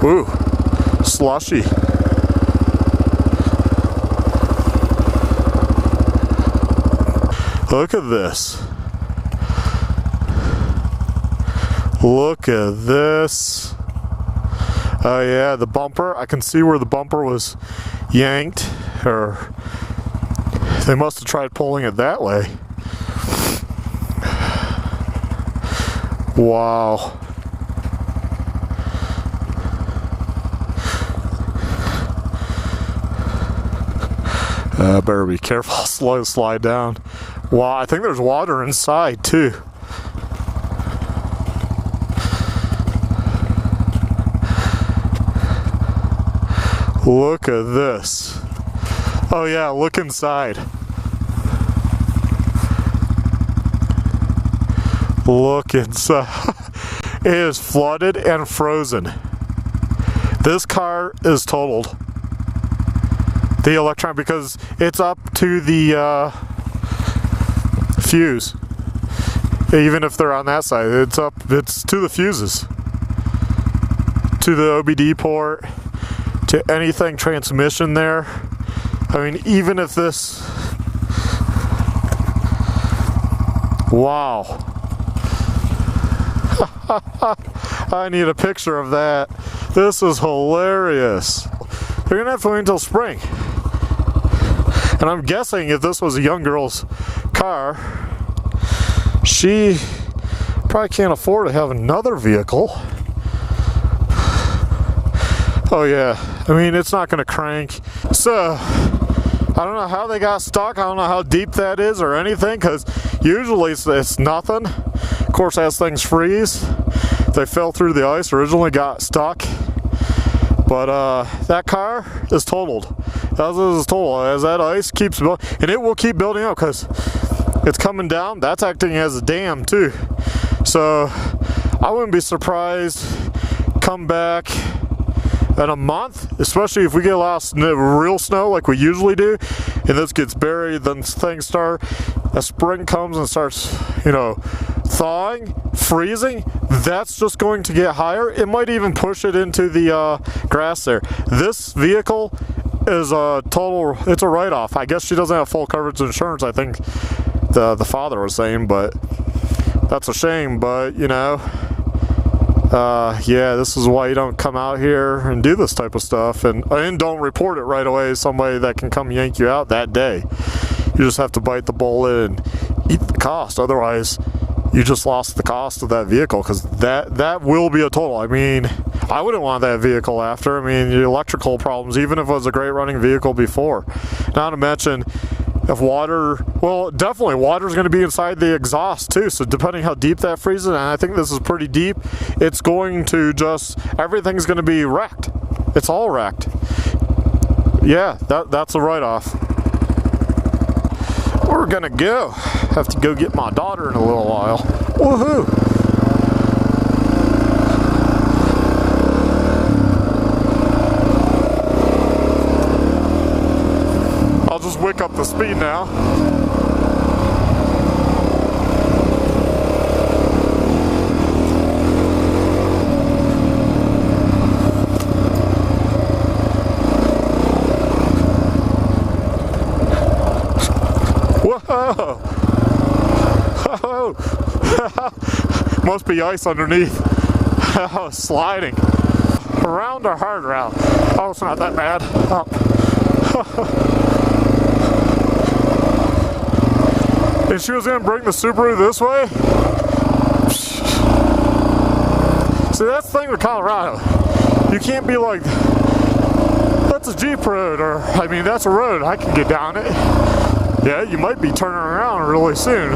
Ooh, slushy. Look at this. Look at this. Oh yeah, the bumper. I can see where the bumper was yanked, or they must have tried pulling it that way. Wow. Better be careful, slow slide down. Wow, I think there's water inside too. Look at this. Oh yeah, look inside. Look inside. It is flooded and frozen. This car is totaled. The electron, because it's up to the fuse. Even if they're on that side, it's to the fuses. To the OBD port, to anything transmission there. I mean, even if this, wow. I need a picture of that. This is hilarious. They're gonna have to wait until spring. And I'm guessing if this was a young girl's car, she probably can't afford to have another vehicle. Oh yeah, I mean, it's not gonna crank. So, I don't know how they got stuck. I don't know how deep that is or anything, because usually it's nothing. Of course, as things freeze, they fell through the ice, originally got stuck. But that car is totaled. As is total, as that ice keeps building, and it will keep building up because it's coming down. That's acting as a dam too. So I wouldn't be surprised come back in a month, especially if we get a lot of snow, real snow like we usually do, and this gets buried, then things start, as spring comes and starts, you know, thawing, freezing, that's just going to get higher. It might even push it into the grass there. This vehicle is a total, it's a write-off. I guess she doesn't have full coverage insurance, I think the father was saying, but that's a shame. But you know, yeah, this is why you don't come out here and do this type of stuff, and don't report it right away as somebody that can come yank you out that day. You just have to bite the bullet and eat the cost. Otherwise, you just lost the cost of that vehicle, because that will be a total. I mean, I wouldn't want that vehicle after. I mean, the electrical problems, even if it was a great running vehicle before. Not to mention, if water, well, definitely water's going to be inside the exhaust too. So depending how deep that freezes, and I think this is pretty deep, it's going to just, everything's going to be wrecked. It's all wrecked. Yeah, that's a write-off. We're going to go. Have to go get my daughter in a little while. Woohoo! I'll just wick up the speed now. Whoa! Oh. Must be ice underneath. Oh, sliding. Around or hard round? Oh, it's not that bad. Oh. If she was going to bring the Subaru this way? See, that's the thing with Colorado. You can't be like, that's a Jeep road, or, I mean, that's a road, I can get down it. Yeah, you might be turning around really soon.